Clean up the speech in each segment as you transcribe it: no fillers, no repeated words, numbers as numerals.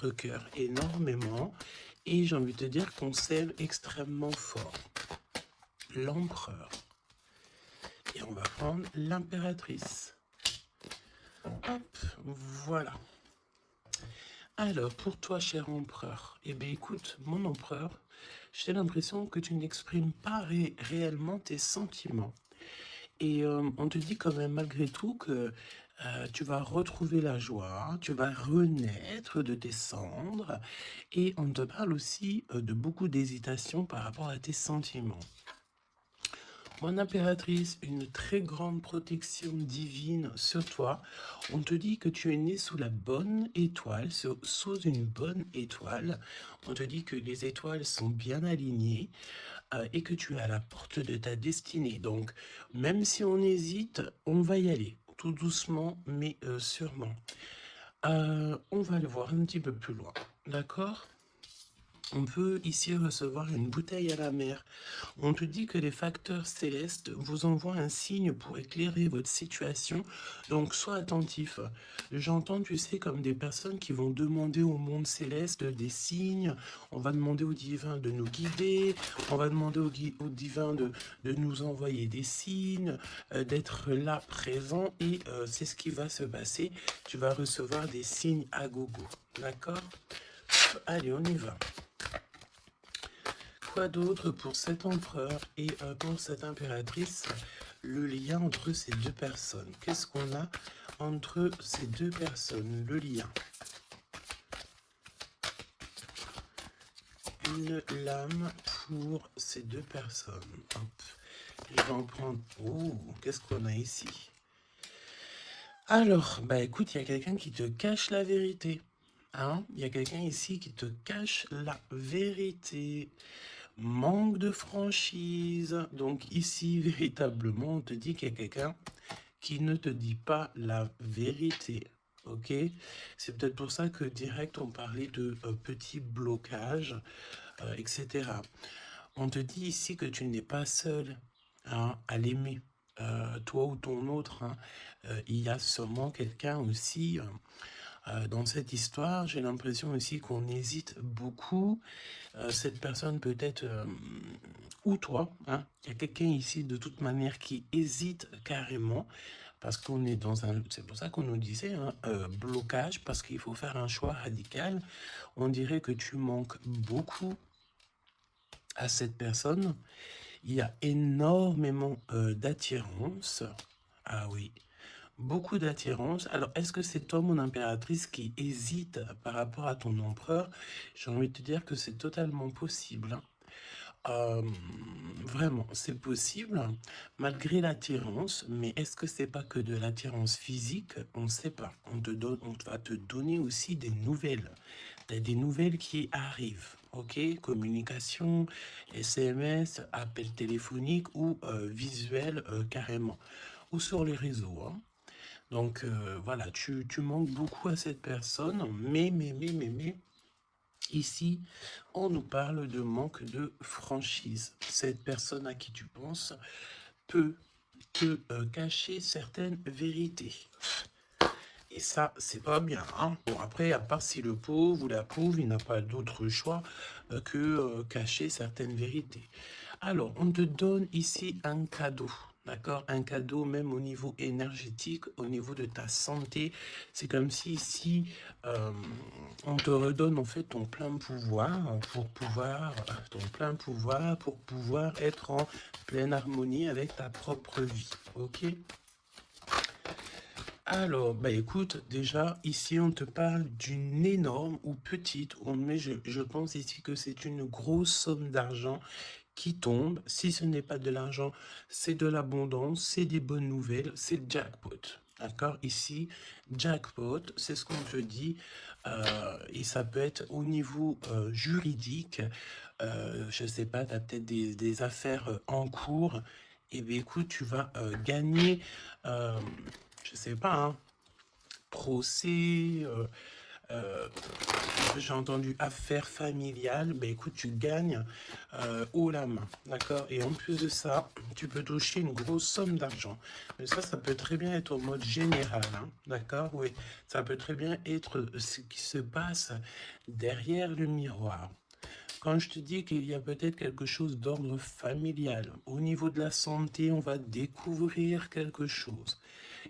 votre cœur énormément et j'ai envie de te dire qu'on s'aime extrêmement fort. L'empereur. Et on va prendre l'impératrice. Hop, voilà. Alors, pour toi, cher empereur, eh bien, écoute, mon empereur, j'ai l'impression que tu n'exprimes pas réellement tes sentiments. Et on te dit quand même, malgré tout, que tu vas retrouver la joie, tu vas renaître de tes cendres, et on te parle aussi de beaucoup d'hésitation par rapport à tes sentiments. Mon impératrice, une très grande protection divine sur toi. On te dit que tu es né sous la bonne étoile, sous une bonne étoile. On te dit que les étoiles sont bien alignées et que tu es à la porte de ta destinée. Donc, même si on hésite, on va y aller, tout doucement, mais sûrement. On va le voir un petit peu plus loin, d'accord ? On peut ici recevoir une bouteille à la mer. On te dit que les facteurs célestes vous envoient un signe pour éclairer votre situation. Donc, sois attentif. J'entends, tu sais, comme des personnes qui vont demander au monde céleste des signes. On va demander au divin de nous guider. On va demander au divin de nous envoyer des signes, d'être là, présent. Et c'est ce qui va se passer. Tu vas recevoir des signes à gogo. D'accord ? Allez, on y va. Quoi d'autre pour cet empereur et pour cette impératrice, le lien entre ces deux personnes? Qu'est-ce qu'on a entre ces deux personnes? Le lien. Une lame pour ces deux personnes. Hop. Je vais en prendre... Oh, qu'est-ce qu'on a ici? Alors, bah écoute, il y a quelqu'un qui te cache la vérité. Hein? Il y a quelqu'un ici qui te cache la vérité. Manque de franchise. Donc ici, véritablement, on te dit qu'il y a quelqu'un qui ne te dit pas la vérité. Ok? C'est peut-être pour ça que direct, on parlait de petits blocages, etc. On te dit ici que tu n'es pas seul hein, à l'aimer. Toi ou ton autre, hein, il y a sûrement quelqu'un aussi... dans cette histoire, j'ai l'impression aussi qu'on hésite beaucoup. Cette personne peut être, ou toi, hein, il y a quelqu'un ici de toute manière qui hésite carrément, parce qu'on est dans un... C'est pour ça qu'on nous disait, hein, blocage, parce qu'il faut faire un choix radical. On dirait que tu manques beaucoup à cette personne. Il y a énormément d'attirance. Ah oui. Beaucoup d'attirance. Alors, est-ce que c'est toi, mon impératrice, qui hésite par rapport à ton empereur? J'ai envie de te dire que c'est totalement possible. Hein. Vraiment, c'est possible, malgré l'attirance, mais est-ce que c'est pas que de l'attirance physique? On ne sait pas. On va te donner aussi des nouvelles. Des nouvelles qui arrivent. Ok, communication, SMS, appel téléphonique ou visuel carrément. Ou sur les réseaux. Hein. Donc voilà, tu manques beaucoup à cette personne, mais, ici, on nous parle de manque de franchise. Cette personne à qui tu penses peut te cacher certaines vérités. Et ça, c'est pas bien. Hein. Bon, après, à part si le pauvre ou la pauvre, il n'a pas d'autre choix que cacher certaines vérités. Alors, on te donne ici un cadeau. D'accord? Un cadeau même au niveau énergétique, au niveau de ta santé. C'est comme si ici, on te redonne en fait ton plein pouvoir pour pouvoir, être en pleine harmonie avec ta propre vie. Ok? Alors, bah écoute, déjà, ici, on te parle d'une énorme ou petite, mais je pense ici que c'est une grosse somme d'argent qui tombe. Si ce n'est pas de l'argent, c'est de l'abondance, c'est des bonnes nouvelles, c'est le jackpot. D'accord? Ici, jackpot, c'est ce qu'on te dit. Et ça peut être au niveau juridique. Je ne sais pas, tu as peut-être des affaires en cours. Et bien écoute, tu vas gagner, je ne sais pas, hein, procès, j'ai entendu affaires familiales, ben écoute, tu gagnes haut la main, d'accord? Et en plus de ça, tu peux toucher une grosse somme d'argent. Mais ça peut très bien être au mode général, hein, d'accord? Oui, ça peut très bien être ce qui se passe derrière le miroir. Quand je te dis qu'il y a peut-être quelque chose d'ordre familial, au niveau de la santé, on va découvrir quelque chose.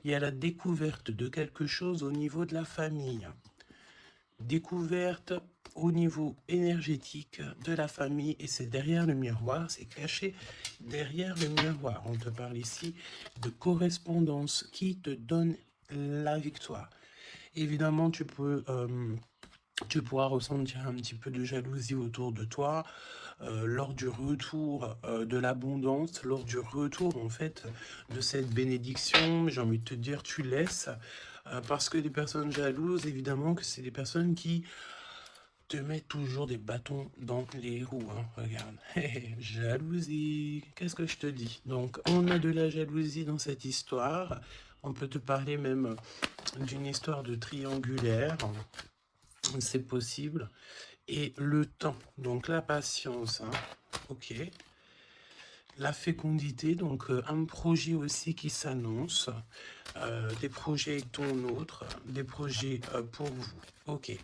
Il y a la découverte de quelque chose au niveau de la famille. Découverte au niveau énergétique de la famille, et c'est derrière le miroir, c'est caché derrière le miroir. On te parle ici de correspondance qui te donne la victoire. Évidemment, tu pourras ressentir un petit peu de jalousie autour de toi lors du retour de l'abondance, lors du retour en fait de cette bénédiction. J'ai envie de te dire, tu laisses parce que les personnes jalouses, évidemment que c'est des personnes qui te mettent toujours des bâtons dans les roues, hein. Regarde, jalousie, qu'est-ce que je te dis? Donc on a de la jalousie dans cette histoire. On peut te parler même d'une histoire de triangulaire, c'est possible. Et le temps, donc la patience, hein. Ok. La fécondité, donc un projet aussi qui s'annonce, des projets avec ton autre, des projets pour vous. Ok,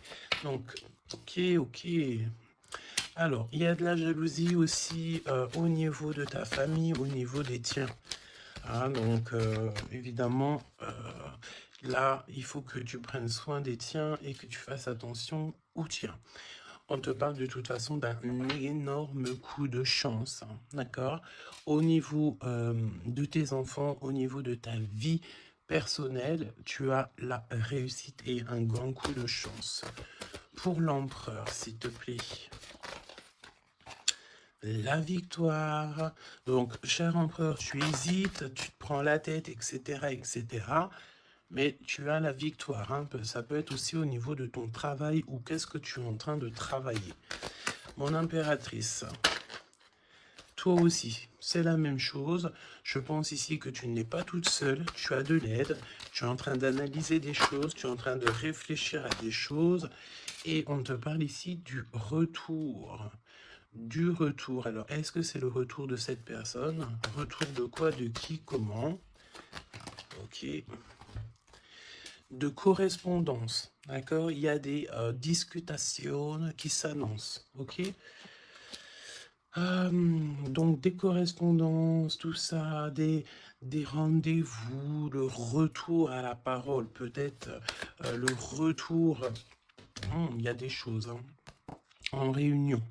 donc, ok. Alors, il y a de la jalousie aussi au niveau de ta famille, au niveau des tiens. Ah, donc, évidemment, là, il faut que tu prennes soin des tiens et que tu fasses attention aux tiens. On te parle de toute façon d'un énorme coup de chance, hein, d'accord? Au niveau de tes enfants, au niveau de ta vie personnelle, tu as la réussite et un grand coup de chance. Pour l'empereur, s'il te plaît. La victoire. Donc, cher empereur, tu hésites, tu te prends la tête, etc., etc., mais tu as la victoire, hein. Ça peut être aussi au niveau de ton travail ou qu'est-ce que tu es en train de travailler. Mon impératrice, toi aussi, c'est la même chose. Je pense ici que tu n'es pas toute seule, tu as de l'aide, tu es en train d'analyser des choses, tu es en train de réfléchir à des choses, et on te parle ici du retour. Du retour. Alors, est-ce que c'est le retour de cette personne? Retour de quoi? De qui? Comment? Ok. De correspondance, d'accord? Il y a des discutations qui s'annoncent, ok? Donc des correspondances, tout ça, des rendez-vous, le retour à la parole, peut-être le retour, il y a des choses, hein, en réunion.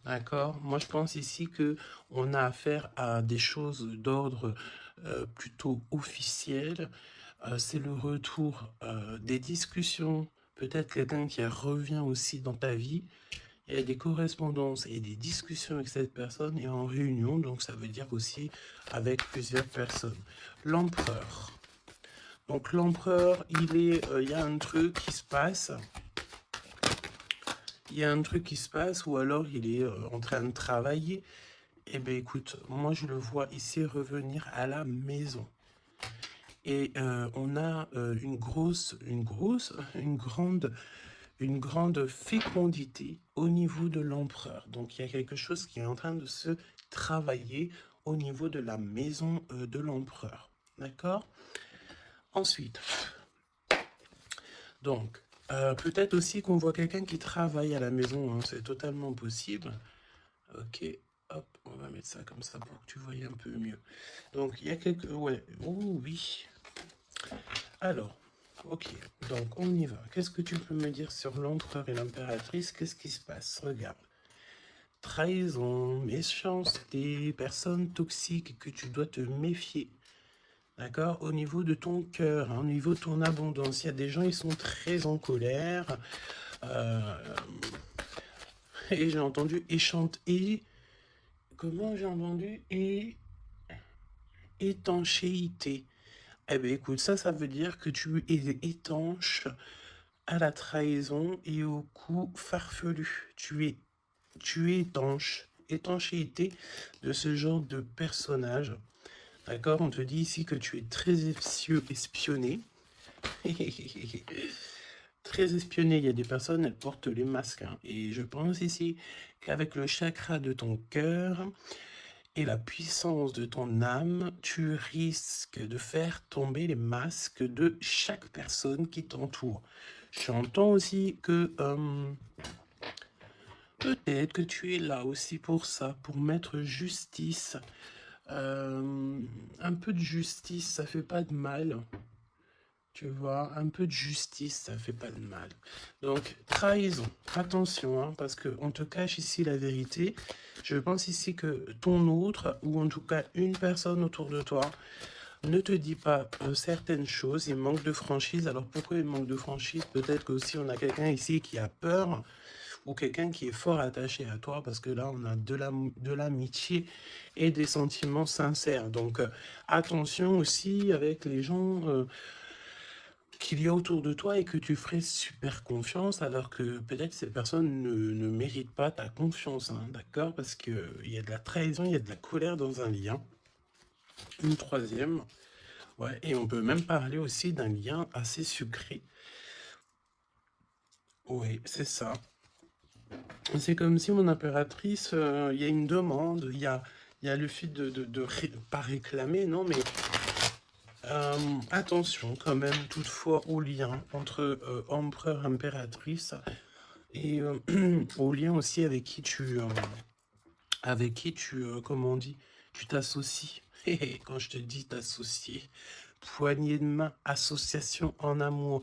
D'accord? Moi, je pense ici que on a affaire à des choses d'ordre plutôt officiel. C'est le retour des discussions. Peut-être quelqu'un qui revient aussi dans ta vie. Il y a des correspondances et des discussions avec cette personne et en réunion. Donc, ça veut dire aussi avec plusieurs personnes. L'empereur. Donc, l'empereur, il y a un truc qui se passe. Il y a un truc qui se passe ou alors il est en train de travailler. Eh bien, écoute, moi, je le vois ici revenir à la maison. Et on a une grande fécondité au niveau de l'empereur. Donc, il y a quelque chose qui est en train de se travailler au niveau de la maison de l'empereur. D'accord? Ensuite, donc, peut-être aussi qu'on voit quelqu'un qui travaille à la maison, hein, c'est totalement possible. Ok, hop, on va mettre ça comme ça pour que tu voies un peu mieux. Donc, il y a quelques... Ouais, oh oui. Alors, ok, donc on y va. Qu'est-ce que tu peux me dire sur l'empereur et l'impératrice? Qu'est-ce qui se passe? Regarde. Trahison, méchanceté, personne toxique que tu dois te méfier. D'accord? Au niveau de ton cœur, hein, au niveau de ton abondance, il y a des gens, ils sont très en colère. Et j'ai entendu et comment j'ai entendu étanchéité. Eh bien, écoute, ça veut dire que tu es étanche à la trahison et au coup farfelu. Tu es étanche. Étanchéité de ce genre de personnage. D'accord? On te dit ici que tu es très espionné. très espionné. Il y a des personnes, elles portent les masques, hein. Et je pense ici qu'avec le chakra de ton cœur et la puissance de ton âme, tu risques de faire tomber les masques de chaque personne qui t'entoure. J'entends aussi que peut-être que tu es là aussi pour ça, pour mettre justice. Un peu de justice, ça fait pas de mal. Tu vois, un peu de justice, ça fait pas de mal. Donc, trahison, attention, hein, parce qu'on te cache ici la vérité. Je pense ici que ton autre, ou en tout cas une personne autour de toi, ne te dit pas certaines choses, il manque de franchise. Alors pourquoi il manque de franchise? Peut-être qu'aussi on a quelqu'un ici qui a peur, ou quelqu'un qui est fort attaché à toi, parce que là on a de l'amitié et des sentiments sincères. Donc attention aussi avec les gens qu'il y a autour de toi et que tu ferais super confiance, alors que peut-être ces personnes ne méritent pas ta confiance, hein, d'accord? Parce qu'il y a de la trahison, il y a de la colère dans un lien. Une troisième, ouais, et on peut même parler aussi d'un lien assez sucré. Oui, c'est ça. C'est comme si mon impératrice, il y a une demande, il y a le fait pas réclamer, non, mais attention quand même toutefois au lien entre empereur, impératrice et au lien aussi avec qui tu, comment on dit, tu t'associes. Quand je te dis t'associer, poignée de main, association en amour.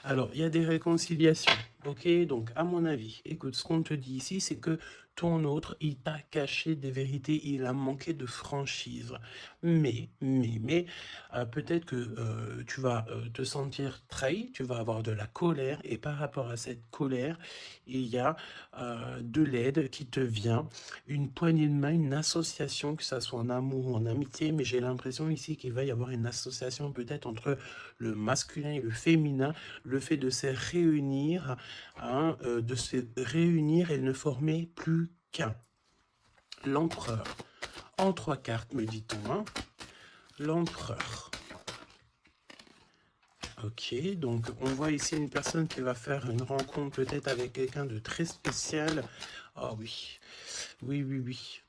Alors, il y a des réconciliations, ok? Donc, à mon avis, écoute, ce qu'on te dit ici, c'est que ton autre, il t'a caché des vérités, il a manqué de franchise. Mais, peut-être que tu vas te sentir trahi, tu vas avoir de la colère, et par rapport à cette colère, il y a de l'aide qui te vient, une poignée de main, une association, que ça soit en amour ou en amitié, mais j'ai l'impression ici qu'il va y avoir une association peut-être entre le masculin et le féminin, le fait de se réunir, hein, et ne former plus qu'un. L'empereur. En 3 cartes, me dit-on, hein. L'empereur. Ok, donc on voit ici une personne qui va faire une rencontre peut-être avec quelqu'un de très spécial. Ah oui, oui, oui, oui.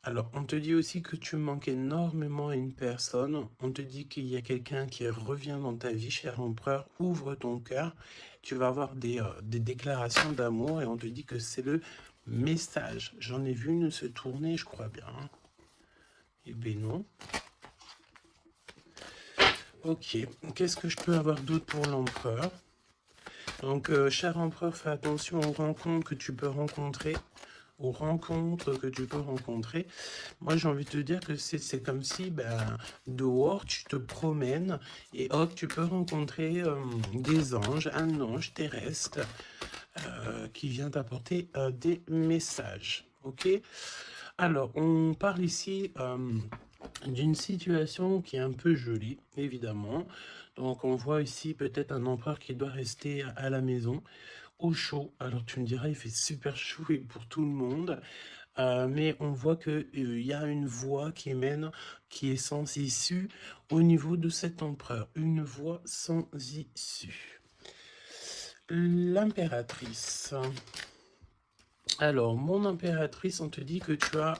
Alors, on te dit aussi que tu manques énormément à une personne. On te dit qu'il y a quelqu'un qui revient dans ta vie, cher empereur. Ouvre ton cœur. Tu vas avoir des déclarations d'amour et on te dit que c'est le message. J'en ai vu une se tourner, je crois bien. Eh bien non. Ok, qu'est-ce que je peux avoir d'autre pour l'empereur? Donc, cher empereur, fais attention aux rencontres que tu peux rencontrer. Aux rencontres que tu peux rencontrer. Moi, j'ai envie de te dire que c'est comme si, ben, dehors, tu te promènes et hop, tu peux rencontrer des anges, un ange terrestre qui vient t'apporter des messages. Ok? Alors, on parle ici d'une situation qui est un peu jolie, évidemment. Donc, on voit ici peut-être un empereur qui doit rester à la maison, au chaud. Alors, tu me diras, il fait super chaud et pour tout le monde. Mais on voit qu'il y a une voie qui mène, qui est sans issue au niveau de cet empereur. Une voie sans issue. L'impératrice. Alors, mon impératrice, on te dit que tu as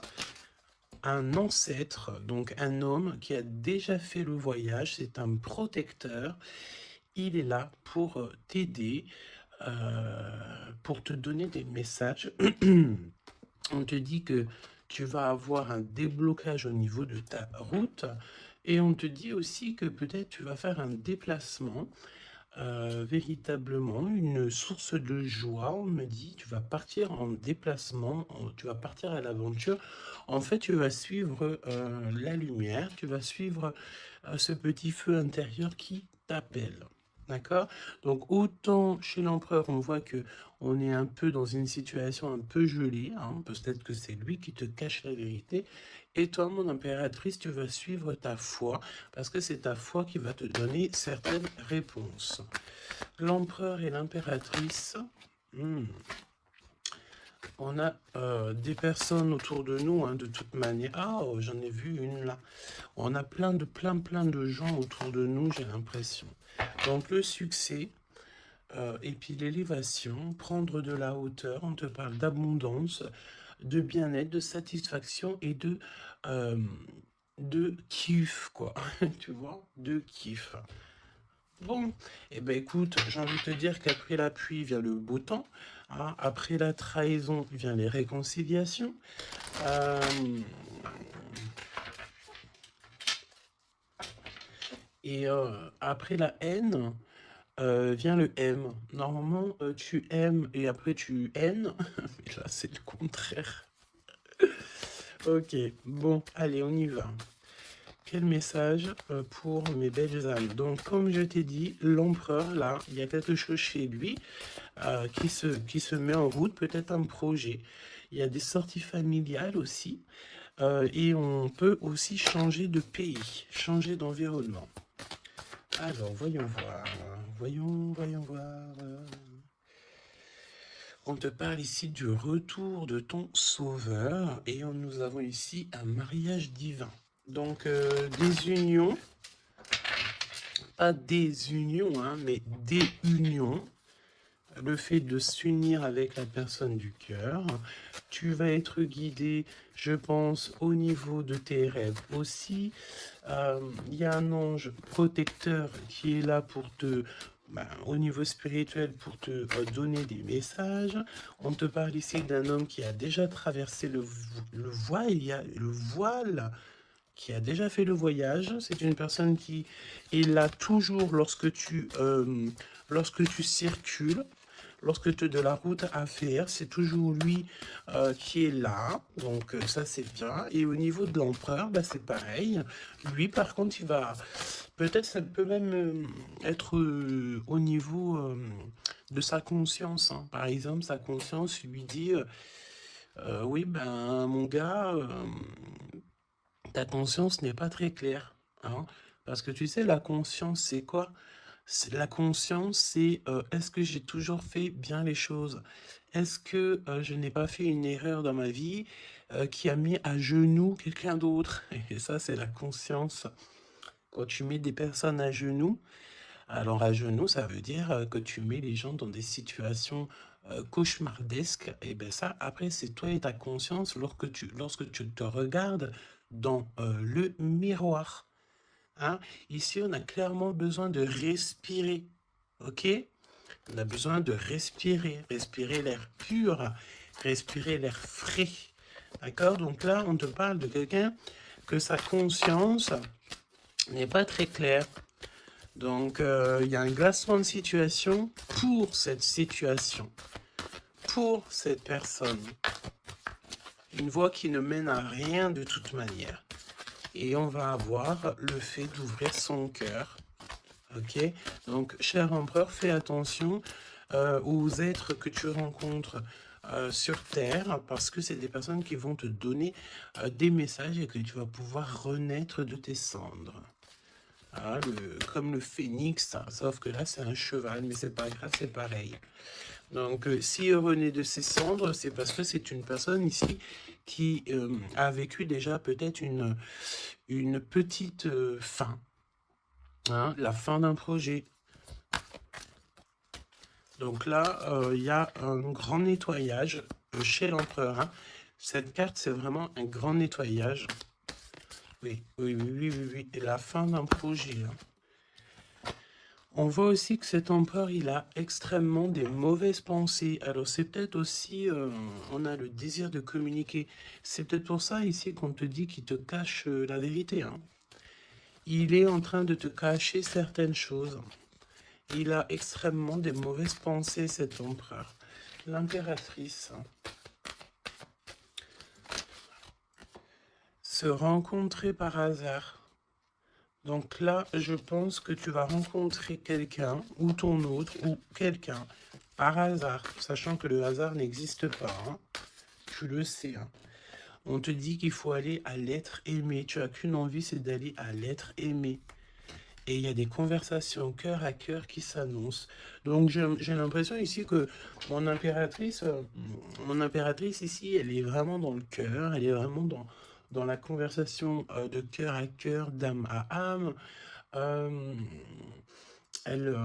un ancêtre, donc un homme qui a déjà fait le voyage, c'est un protecteur. Il est là pour t'aider, pour te donner des messages. On te dit que tu vas avoir un déblocage au niveau de ta route et on te dit aussi que peut-être tu vas faire un déplacement, véritablement une source de joie. On me dit tu vas partir en déplacement, tu vas partir à l'aventure. En fait, tu vas suivre la lumière, tu vas suivre ce petit feu intérieur qui t'appelle. D'accord? Donc autant chez l'empereur, on voit que on est un peu dans une situation un peu gelée, hein, peut-être que c'est lui qui te cache la vérité. Et toi, mon impératrice, tu vas suivre ta foi, parce que c'est ta foi qui va te donner certaines réponses. L'empereur et l'impératrice, on a des personnes autour de nous, hein, de toute manière. Ah, oh, j'en ai vu une là. On a plein de gens autour de nous, j'ai l'impression. Donc le succès, Et puis l'élévation, prendre de la hauteur, on te parle d'abondance, de bien-être, de satisfaction et euh, de kiff, quoi. Tu vois, de kiff. Bon, eh ben écoute, j'ai envie de te dire qu'après la pluie vient le beau temps, hein. Après la trahison vient les réconciliations. Euh, et après la haine vient le M. Normalement, tu aimes et après tu haines. Mais là, c'est le contraire. Ok, bon, allez, on y va. Quel message pour mes belles âmes. Donc, comme je t'ai dit, l'empereur, là, il y a quelque chose chez lui qui se met en route, peut-être un projet. Il y a des sorties familiales aussi. Et on peut aussi changer de pays, changer d'environnement. Alors, voyons voir. Voyons voir. On te parle ici du retour de ton sauveur et nous avons ici un mariage divin. Donc, des unions, pas des unions, hein, mais des unions. Le fait de s'unir avec la personne du cœur. Tu vas être guidé, je pense, au niveau de tes rêves aussi. Il y a un ange protecteur qui est là pour te, au niveau spirituel, pour te donner des messages. On te parle ici d'un homme qui a déjà traversé le voile, il y a le voile, qui a déjà fait le voyage. C'est une personne qui est là toujours lorsque tu circules. Lorsque tu as de la route à faire, c'est toujours lui qui est là. Donc ça, c'est bien. Et au niveau de l'empereur, bah, c'est pareil. Lui, par contre, il va... Peut-être ça peut même être au niveau de sa conscience, hein. Par exemple, sa conscience lui dit, oui, ben mon gars, ta conscience n'est pas très claire, hein. Parce que tu sais, la conscience, c'est quoi? La conscience, c'est est-ce que j'ai toujours fait bien les choses? Est-ce que je n'ai pas fait une erreur dans ma vie qui a mis à genoux quelqu'un d'autre? Et ça, c'est la conscience. Quand tu mets des personnes à genoux, alors à genoux, ça veut dire que tu mets les gens dans des situations cauchemardesques. Et bien ça, après, c'est toi et ta conscience lorsque tu te regardes dans le miroir. Hein. Ici, on a clairement besoin de respirer. OK? On a besoin de respirer. Respirer l'air pur. Respirer l'air frais. D'accord? Donc là, on te parle de quelqu'un que sa conscience n'est pas très claire. Donc, il y a un glacement de situation pour cette situation. Pour cette personne. Une voie qui ne mène à rien de toute manière. Et on va avoir le fait d'ouvrir son cœur. Ok, donc cher empereur, fais attention aux êtres que tu rencontres sur Terre, parce que c'est des personnes qui vont te donner des messages et que tu vas pouvoir renaître de tes cendres. Ah, comme le phénix, hein, sauf que là c'est un cheval, mais c'est pas grave, c'est pareil. Donc s'il renaît de ses cendres, c'est parce que c'est une personne ici qui a vécu déjà peut-être une petite fin. Hein, la fin d'un projet. Donc là, il y a un grand nettoyage chez l'empereur. Hein. Cette carte, c'est vraiment un grand nettoyage. Oui. Et la fin d'un projet. Hein. On voit aussi que cet empereur, il a extrêmement des mauvaises pensées. Alors c'est peut-être aussi, on a le désir de communiquer. C'est peut-être pour ça ici qu'on te dit qu'il te cache la vérité. Hein. Il est en train de te cacher certaines choses. Il a extrêmement des mauvaises pensées, cet empereur. L'impératrice. Se rencontrer par hasard. Donc là, je pense que tu vas rencontrer quelqu'un, ou ton autre, ou quelqu'un, par hasard, sachant que le hasard n'existe pas. Hein. Tu le sais. Hein. On te dit qu'il faut aller à l'être aimé. Tu n'as qu'une envie, c'est d'aller à l'être aimé. Et il y a des conversations cœur à cœur qui s'annoncent. Donc j'ai l'impression ici que mon impératrice ici, elle est vraiment dans le cœur, elle est vraiment dans la conversation de cœur à cœur, d'âme à âme. Euh, elle,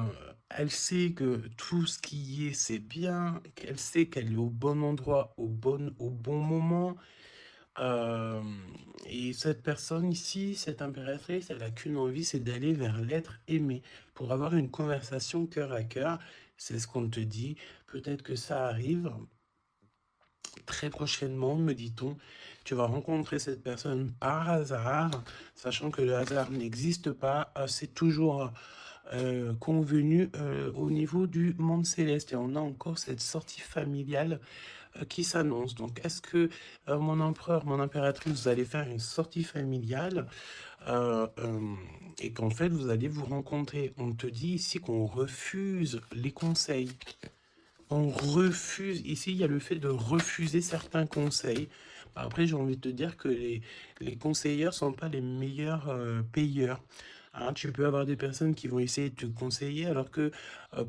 Elle sait que tout ce qui est, c'est bien, qu'elle sait qu'elle est au bon endroit, au bon moment. Euh, et cette personne ici, cette impératrice, elle n'a qu'une envie, c'est d'aller vers l'être aimé, pour avoir une conversation cœur à cœur. C'est ce qu'on te dit. Peut-être que ça arrive très prochainement, me dit-on. Tu vas rencontrer cette personne par hasard, sachant que le hasard n'existe pas. C'est toujours convenu au niveau du monde céleste. Et on a encore cette sortie familiale qui s'annonce. Donc, est-ce que mon empereur, mon impératrice, vous allez faire une sortie familiale euh, euh, et qu'en fait, vous allez vous rencontrer? On te dit ici qu'on refuse les conseils. On refuse. Ici, il y a le fait de refuser certains conseils. Après, j'ai envie de te dire que les conseilleurs sont pas les meilleurs payeurs. Hein, tu peux avoir des personnes qui vont essayer de te conseiller alors que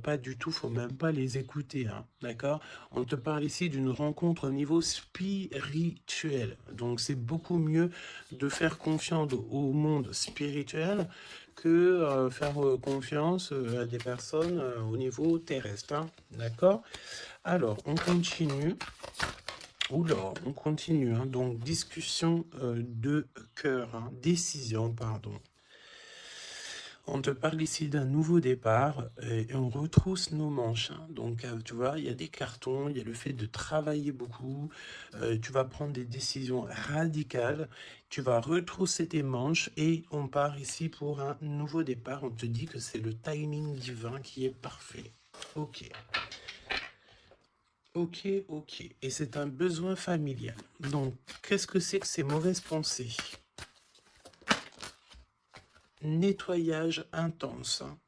pas du tout, faut même pas les écouter. Hein, d'accord? On te parle ici d'une rencontre au niveau spirituel. Donc c'est beaucoup mieux de faire confiance au monde spirituel que faire confiance à des personnes au niveau terrestre. Hein, d'accord? Alors, on continue. Oula, on continue. Hein, donc, discussion de cœur, hein, décision, pardon. On te parle ici d'un nouveau départ et on retrousse nos manches. Hein. Donc, tu vois, il y a des cartons, il y a le fait de travailler beaucoup. Tu vas prendre des décisions radicales. Tu vas retrousser tes manches et on part ici pour un nouveau départ. On te dit que c'est le timing divin qui est parfait. Ok. Ok, ok. Et c'est un besoin familial. Donc, qu'est-ce que c'est que ces mauvaises pensées? Nettoyage intense. Hein.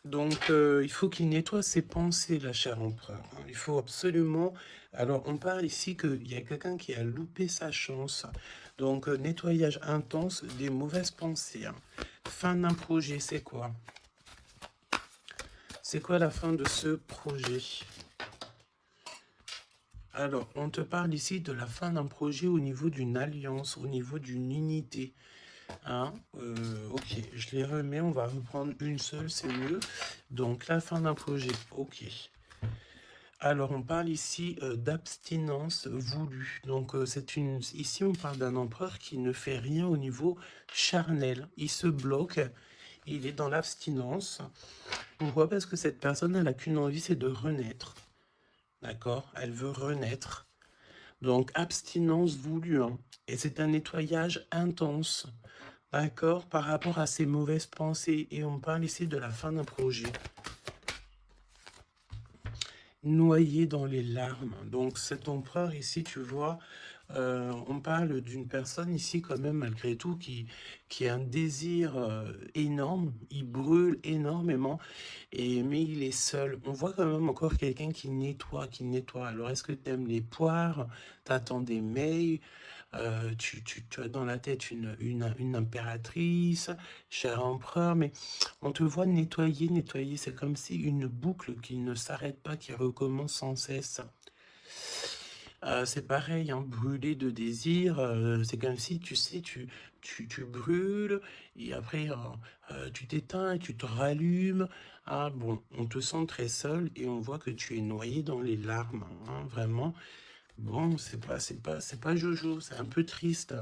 Donc, il faut qu'il nettoie ses pensées, la chère empereur. Hein. Il faut absolument... Alors, on parle ici qu'il y a quelqu'un qui a loupé sa chance. Donc, nettoyage intense des mauvaises pensées. Hein. Fin d'un projet, c'est quoi? C'est quoi la fin de ce projet? Alors, on te parle ici de la fin d'un projet au niveau d'une alliance, au niveau d'une unité. Hein, ok, je les remets, on va reprendre une seule, c'est mieux. Donc, la fin d'un projet, ok. Alors, on parle ici d'abstinence voulue. Donc, ici, on parle d'un empereur qui ne fait rien au niveau charnel. Il se bloque, il est dans l'abstinence. Pourquoi? Parce que cette personne, elle n'a qu'une envie, c'est de renaître. D'accord? Elle veut renaître. Donc, abstinence voulue. Hein. Et c'est un nettoyage intense. D'accord? Par rapport à ses mauvaises pensées. Et on parle ici de la fin d'un projet. Noyé dans les larmes. Donc, cet empereur ici, tu vois, on parle d'une personne ici quand même, malgré tout, qui a un désir énorme. Il brûle énormément. Mais il est seul. On voit quand même encore quelqu'un qui nettoie, qui nettoie. Alors, est-ce que tu aimes les poires? T'attends des mails? Tu as dans la tête une impératrice, cher empereur, mais on te voit nettoyer, nettoyer. C'est comme si une boucle qui ne s'arrête pas, qui recommence sans cesse. C'est pareil, hein, brûler de désir, c'est comme si, tu sais, tu brûles, et après, tu t'éteins, et tu te rallumes. Ah bon, on te sent très seul, et on voit que tu es noyé dans les larmes, hein, vraiment. Bon, c'est pas Jojo, c'est un peu triste.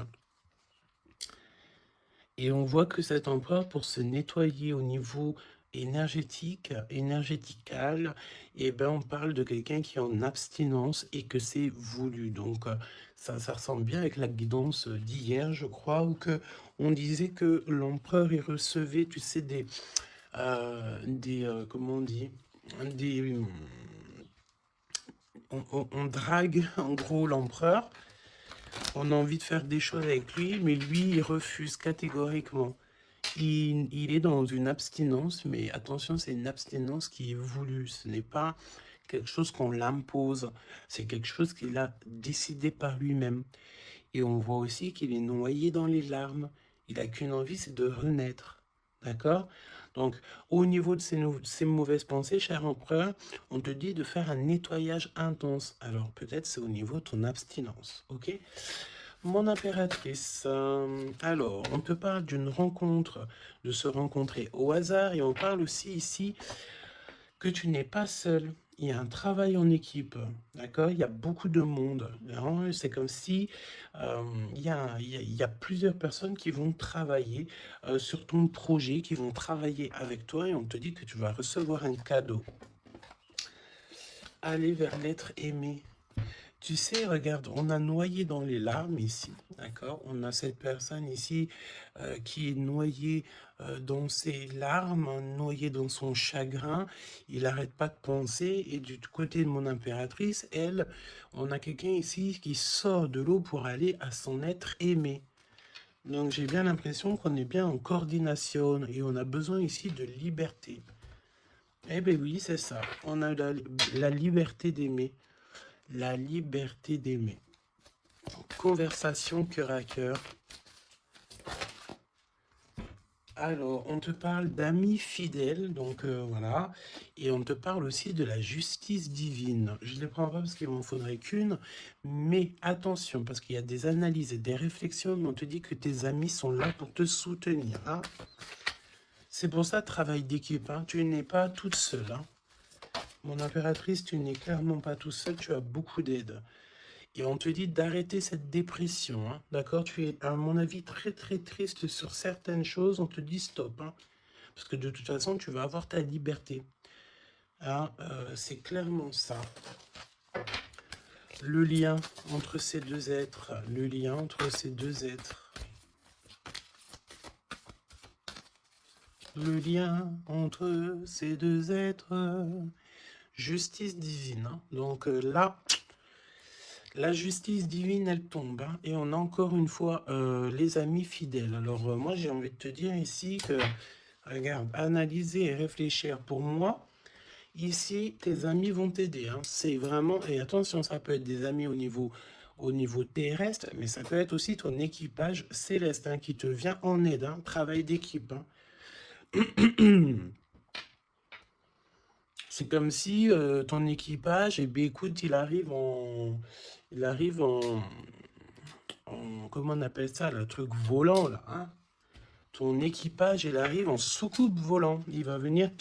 Et on voit que cet empereur, pour se nettoyer au niveau énergétique, énergétical, eh ben, on parle de quelqu'un qui est en abstinence et que c'est voulu. Donc, ça ressemble bien avec la guidance d'hier, je crois, où que on disait que l'empereur, il recevait, tu sais, comment on dit, des, on drague en gros l'empereur. On a envie de faire des choses avec lui, mais lui, il refuse catégoriquement. Il est dans une abstinence, mais attention, c'est une abstinence qui est voulue. Ce n'est pas quelque chose qu'on l'impose. C'est quelque chose qu'il a décidé par lui-même. Et on voit aussi qu'il est noyé dans les larmes. Il n'a qu'une envie, c'est de renaître. D'accord? Donc, au niveau de ces mauvaises pensées, cher empereur, on te dit de faire un nettoyage intense. Alors, peut-être c'est au niveau de ton abstinence. Ok? Mon impératrice, alors, on te parle d'une rencontre, de se rencontrer au hasard, et on parle aussi ici que tu n'es pas seul. Il y a un travail en équipe, d'accord? Il y a beaucoup de monde, hein. C'est comme si il y a plusieurs personnes qui vont travailler sur ton projet, qui vont travailler avec toi, et on te dit que tu vas recevoir un cadeau. Aller vers l'être aimé. Tu sais, regarde, on a noyé dans les larmes ici, d'accord? On a cette personne ici qui est noyée dans ses larmes, noyée dans son chagrin. Il n'arrête pas de penser. Et du côté de mon impératrice, elle, on a quelqu'un ici qui sort de l'eau pour aller à son être aimé. Donc j'ai bien l'impression qu'on est bien en coordination et on a besoin ici de liberté. Eh bien oui, c'est ça. On a la liberté d'aimer. La liberté d'aimer. Conversation cœur à cœur. Alors, on te parle d'amis fidèles, donc voilà. Et on te parle aussi de la justice divine. Je ne les prends pas parce qu'il m'en faudrait qu'une, mais attention, parce qu'il y a des analyses et des réflexions, mais on te dit que tes amis sont là pour te soutenir. Hein. C'est pour ça, travail d'équipe. Hein. Tu n'es pas toute seule. Hein. Mon impératrice, tu n'es clairement pas toute seule, tu as beaucoup d'aide. Et on te dit d'arrêter cette dépression, hein, d'accord? Tu es, à mon avis, très très triste sur certaines choses, on te dit stop, hein, parce que de toute façon, tu vas avoir ta liberté. Hein, c'est clairement ça. Le lien entre ces deux êtres, le lien entre ces deux êtres. Le lien entre ces deux êtres. Justice divine, hein. Donc là... La justice divine, elle tombe. Hein, et on a encore une fois les amis fidèles. Alors, moi, j'ai envie de te dire ici que, regarde, analyser et réfléchir. Pour moi, ici, tes amis vont t'aider. Hein. C'est vraiment... Et attention, ça peut être des amis au niveau terrestre, mais ça peut être aussi ton équipage céleste hein, qui te vient en aide. Hein, travail d'équipe. Hein. C'est comme si ton équipage, eh bien, écoute, il arrive en... comment on appelle ça, le truc volant, là, hein? Ton équipage, il arrive en soucoupe volant. Il va venir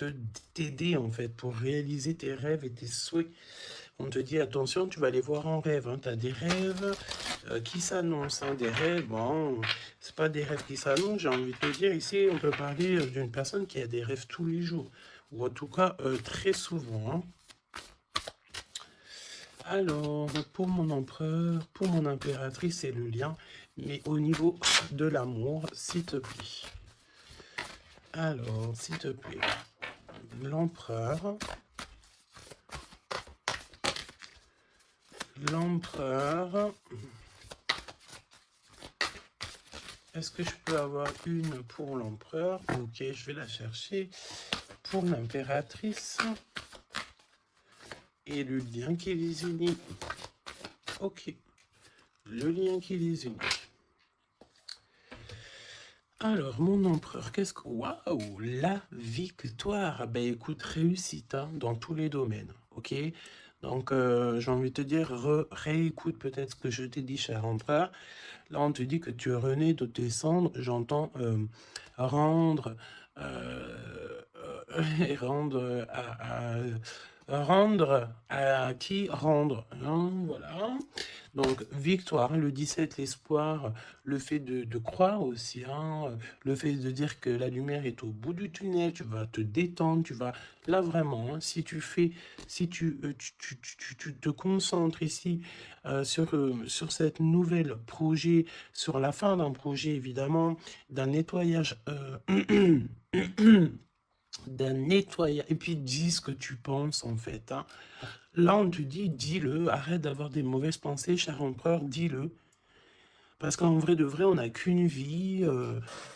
t'aider, en fait, pour réaliser tes rêves et tes souhaits. On te dit, attention, tu vas les voir en rêve. Hein. Tu as des rêves qui s'annoncent. Hein. Des rêves, bon, c'est pas des rêves qui s'annoncent. J'ai envie de te dire, ici, on peut parler d'une personne qui a des rêves tous les jours. Ou en tout cas, très souvent. Hein. Alors, pour mon empereur, pour mon impératrice, c'est le lien. Mais au niveau de l'amour, s'il te plaît. Alors, s'il te plaît. L'empereur. L'empereur. Est-ce que je peux avoir une pour l'empereur? Ok, je vais la chercher. Pour l'impératrice. Et le lien qui les unit. Ok. Le lien qui les unit. Alors, mon empereur, qu'est-ce que... Waouh, la victoire. Ben écoute, réussite hein, dans tous les domaines, ok? Donc, j'ai envie de te dire, réécoute peut-être ce que je t'ai dit, cher empereur. Là, on te dit que tu es rené de tes cendres. J'entends rendre... et rendre rendre à qui rendre. Hein, voilà. Donc, victoire, le 17, l'espoir, le fait de croire aussi, hein, le fait de dire que la lumière est au bout du tunnel, tu vas te détendre, tu vas, là vraiment, hein, si tu fais, si tu te concentres ici sur cette nouvelle projet, sur la fin d'un projet évidemment, d'un nettoyage, d'un nettoyage, et puis dis ce que tu penses en fait, hein. Là, on te dit, dis-le, arrête d'avoir des mauvaises pensées, cher empereur, dis-le. Parce qu'en vrai de vrai, on n'a qu'une vie,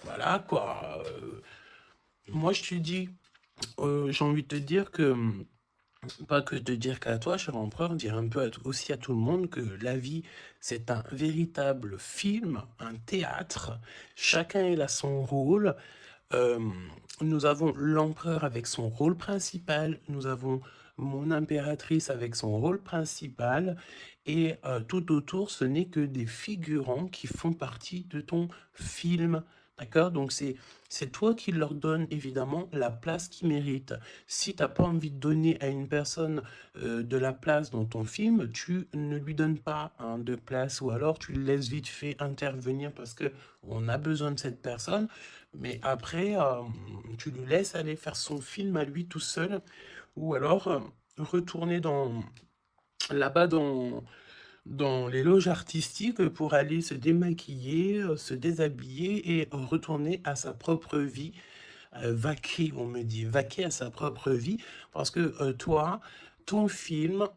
voilà quoi. Moi, je te dis, j'ai envie de te dire que, pas que de dire qu'à toi, cher empereur, dire un peu aussi à tout le monde que la vie, c'est un véritable film, un théâtre. Chacun il a son rôle. Nous avons l'empereur avec son rôle principal, nous avons mon impératrice avec son rôle principal, et tout autour, ce n'est que des figurants qui font partie de ton film. D'accord? Donc c'est toi qui leur donne évidemment la place qu'ils méritent. Si tu n'as pas envie de donner à une personne de la place dans ton film, tu ne lui donnes pas hein, de place, ou alors tu le laisses vite fait intervenir parce que on a besoin de cette personne, mais après tu lui laisses aller faire son film à lui tout seul, ou alors retourner là-bas dans les loges artistiques pour aller se démaquiller, se déshabiller et retourner à sa propre vie, vaquer, on me dit, vaquer à sa propre vie, parce que toi, ton film,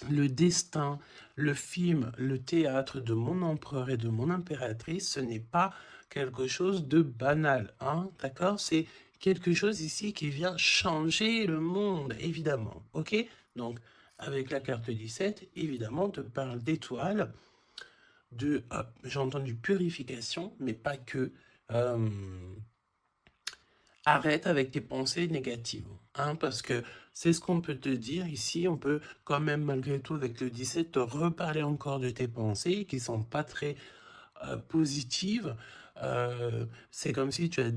le destin, le film, le théâtre de mon empereur et de mon impératrice, ce n'est pas quelque chose de banal, hein, d'accord? C'est quelque chose ici qui vient changer le monde, évidemment, ok? Donc, avec la carte 17, évidemment, on te parle d'étoiles, j'ai entendu purification, mais pas que. Arrête avec tes pensées négatives, hein, parce que c'est ce qu'on peut te dire ici. On peut quand même, malgré tout, avec le 17, te reparler encore de tes pensées qui sont pas très positives. C'est comme si tu as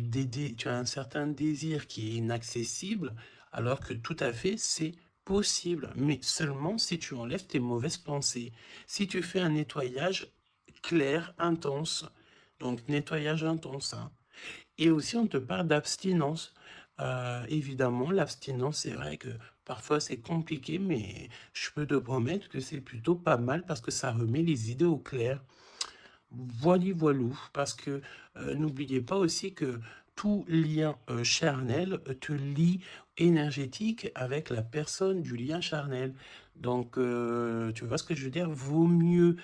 un certain désir qui est inaccessible, alors que tout à fait, c'est possible, mais seulement si tu enlèves tes mauvaises pensées. Si tu fais un nettoyage clair, intense, donc nettoyage intense, hein. Et aussi, on te parle d'abstinence. Évidemment, l'abstinence, c'est vrai que parfois c'est compliqué, mais je peux te promettre que c'est plutôt pas mal parce que ça remet les idées au clair. Voilou, parce que n'oubliez pas aussi que tout lien charnel te lie énergétique avec la personne du lien charnel. Donc, tu vois ce que je veux dire? Vaut mieux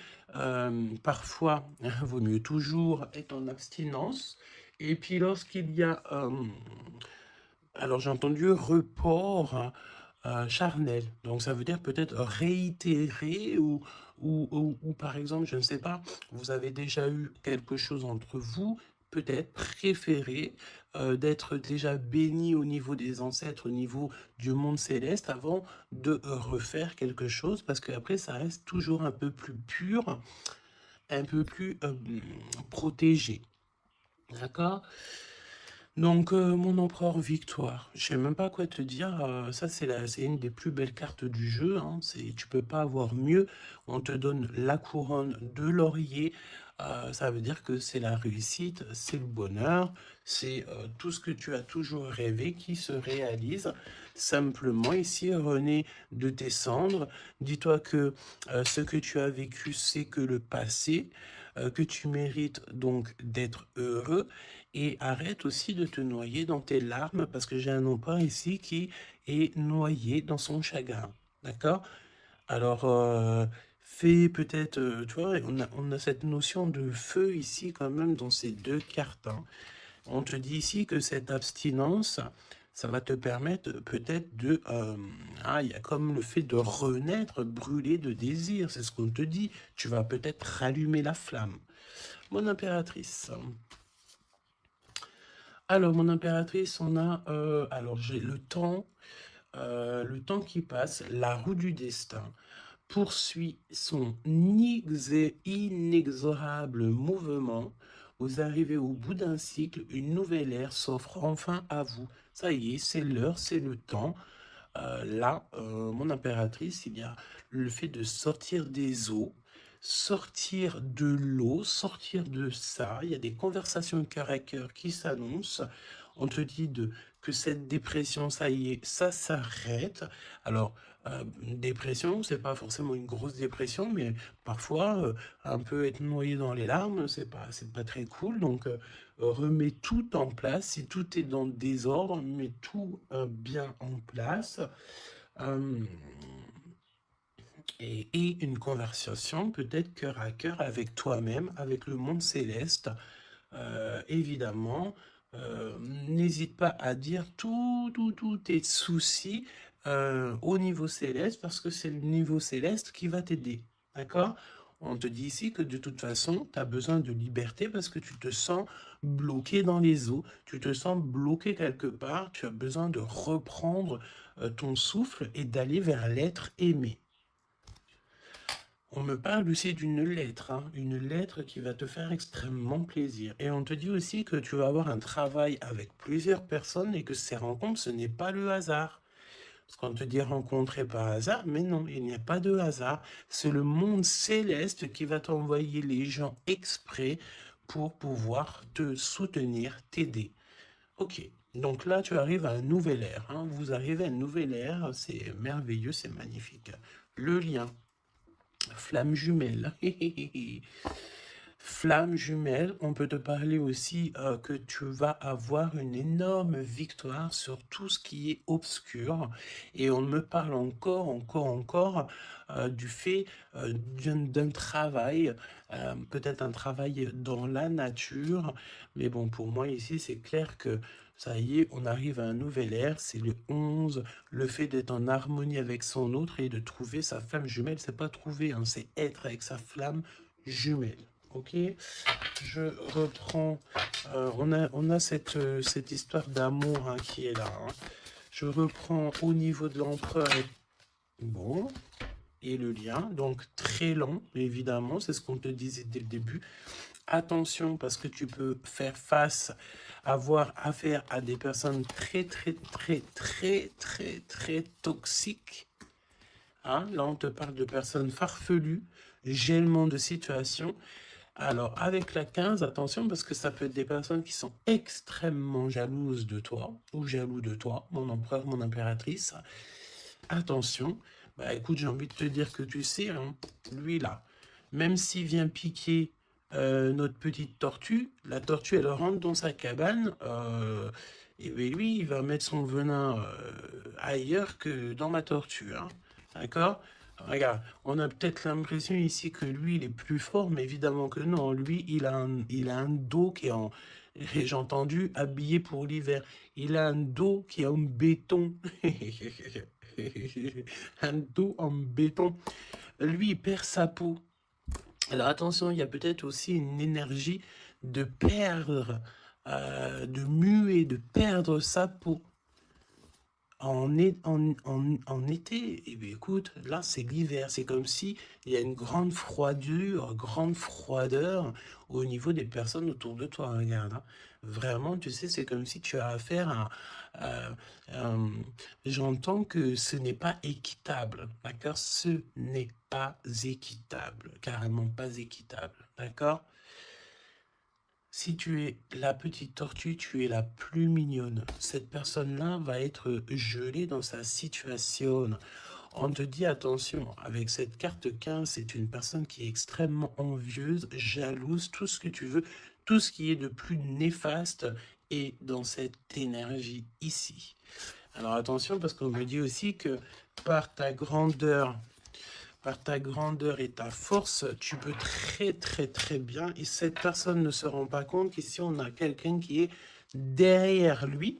parfois, vaut mieux toujours être en abstinence. Et puis lorsqu'il y a, alors j'ai entendu report charnel, donc ça veut dire peut-être réitérer ou par exemple, je ne sais pas, vous avez déjà eu quelque chose entre vous, peut-être préféré d'être déjà béni au niveau des ancêtres, au niveau du monde céleste, avant de refaire quelque chose, parce qu'après ça reste toujours un peu plus pur, un peu plus protégé. D'accord? Donc, mon empereur victoire, je sais même pas quoi te dire, ça c'est une des plus belles cartes du jeu, hein, tu peux pas avoir mieux. On te donne la couronne de laurier, ça veut dire que c'est la réussite, c'est le bonheur, c'est tout ce que tu as toujours rêvé qui se réalise. Simplement ici, René, de tes cendres, dis-toi que ce que tu as vécu, c'est que le passé, que tu mérites donc d'être heureux, et arrête aussi de te noyer dans tes larmes, parce que j'ai un empereur ici qui est noyé dans son chagrin. D'accord? Alors, fais peut-être, tu vois, on a cette notion de feu ici quand même dans ces deux cartes, hein. On te dit ici que cette abstinence, ça va te permettre peut-être de... il y a comme le fait de renaître, brûler de désir, c'est ce qu'on te dit. Tu vas peut-être rallumer la flamme. Mon impératrice. Alors, mon impératrice, on a... alors, j'ai le temps qui passe, la roue du destin poursuit son inexorable mouvement. Vous arrivez au bout d'un cycle, une nouvelle ère s'offre enfin à vous. Ça y est, c'est l'heure, c'est le temps. Là, mon impératrice, il y a le fait de sortir des eaux, sortir de l'eau, sortir de ça. Il y a des conversations cœur à cœur qui s'annoncent. On te dit que cette dépression, ça y est, ça s'arrête. Alors, dépression, c'est pas forcément une grosse dépression, mais parfois, un peu être noyé dans les larmes, c'est pas très cool. Donc, remets tout en place. Si tout est dans le désordre, mets tout bien en place. Et une conversation peut-être cœur à cœur avec toi-même, avec le monde céleste. Évidemment, n'hésite pas à dire tous tes soucis au niveau céleste, parce que c'est le niveau céleste qui va t'aider. D'accord? On te dit ici que de toute façon, tu as besoin de liberté parce que tu te sens bloqué dans les eaux, tu te sens bloqué quelque part, tu as besoin de reprendre ton souffle et d'aller vers l'être aimé. On me parle aussi d'une lettre, hein, une lettre qui va te faire extrêmement plaisir. Et on te dit aussi que tu vas avoir un travail avec plusieurs personnes et que ces rencontres, ce n'est pas le hasard. Parce qu'on te dit rencontrer par hasard, mais non, il n'y a pas de hasard. C'est le monde céleste qui va t'envoyer les gens exprès pour pouvoir te soutenir, t'aider. Ok, donc là, tu arrives à un nouvel ère. Hein. Vous arrivez à une nouvelle ère, c'est merveilleux, c'est magnifique. Le lien. Flamme jumelle. Flamme jumelle, on peut te parler aussi que tu vas avoir une énorme victoire sur tout ce qui est obscur. Et on me parle encore du fait d'un travail, peut-être un travail dans la nature. Mais bon, pour moi ici, c'est clair que ça y est, on arrive à un nouvel ère, c'est le 11, le fait d'être en harmonie avec son autre et de trouver sa flamme jumelle, c'est pas trouver, hein, c'est être avec sa flamme jumelle. Ok, je reprends, on a cette histoire d'amour hein, qui est là. Hein. Je reprends au niveau de l'empereur, bon, et le lien, donc très lent, évidemment, c'est ce qu'on te disait dès le début. Attention, parce que tu peux faire face, avoir affaire à des personnes très toxiques. Hein, là, on te parle de personnes farfelues, gèlement de situation. Alors, avec la 15, attention, parce que ça peut être des personnes qui sont extrêmement jalouses de toi, ou jaloux de toi, mon empereur, mon impératrice. Attention, bah écoute, j'ai envie de te dire que tu sais, hein, lui là, même s'il vient piquer notre petite tortue, la tortue, elle rentre dans sa cabane, et bien lui, il va mettre son venin ailleurs que dans ma tortue, hein, d'accord? Regarde, on a peut-être l'impression ici que lui, il est plus fort, mais évidemment que non. Lui, il a un dos qui est en, j'ai entendu, habillé pour l'hiver. Il a un dos qui est en béton. Un dos en béton. Lui, il perd sa peau. Alors attention, il y a peut-être aussi une énergie de perdre, de muer, de perdre sa peau. En été, eh bien, écoute, là c'est l'hiver, c'est comme si il y a une grande froideur au niveau des personnes autour de toi, regarde. Hein. Vraiment, tu sais, c'est comme si tu as affaire j'entends que ce n'est pas équitable, d'accord? Ce n'est pas équitable, carrément pas équitable, d'accord? Si tu es la petite tortue, tu es la plus mignonne. Cette personne-là va être gelée dans sa situation. On te dit attention, avec cette carte 15, c'est une personne qui est extrêmement envieuse, jalouse, tout ce que tu veux, tout ce qui est de plus néfaste est dans cette énergie ici. Alors attention, parce qu'on me dit aussi que par ta grandeur et ta force, tu peux très bien, et cette personne ne se rend pas compte qu'ici on a quelqu'un qui est derrière lui.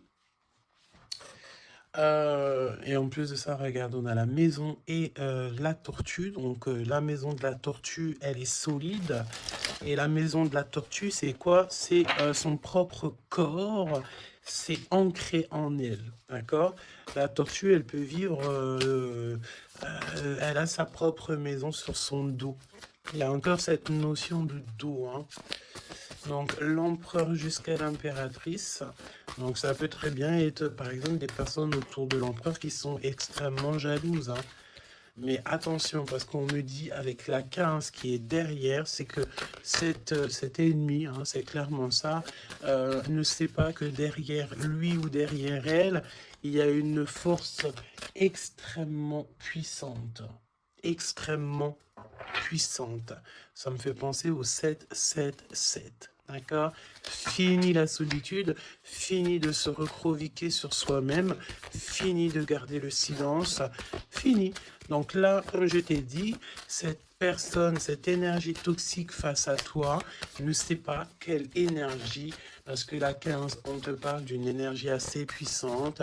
Et en plus de ça, regarde, on a la maison et la tortue. Donc la maison de la tortue, elle est solide. Et la maison de la tortue, c'est quoi? C'est son propre corps. C'est ancré en elle. D'accord? La tortue, elle peut vivre... elle a sa propre maison sur son dos. Il y a encore cette notion de dos. Hein. Donc l'empereur jusqu'à l'impératrice. Donc ça peut très bien être par exemple des personnes autour de l'empereur qui sont extrêmement jalouses. Hein. Mais attention, parce qu'on me dit avec la 15 qui est derrière, c'est que cet ennemi, hein, c'est clairement ça, ne sait pas que derrière lui ou derrière elle, il y a une force extrêmement puissante. Extrêmement puissante. Ça me fait penser au 7-7-7. D'accord? Fini la solitude, fini de se recroqueviller sur soi-même, fini de garder le silence, fini. Donc là, comme je t'ai dit, cette personne, cette énergie toxique face à toi, ne sait pas quelle énergie, parce que la 15, on te parle d'une énergie assez puissante.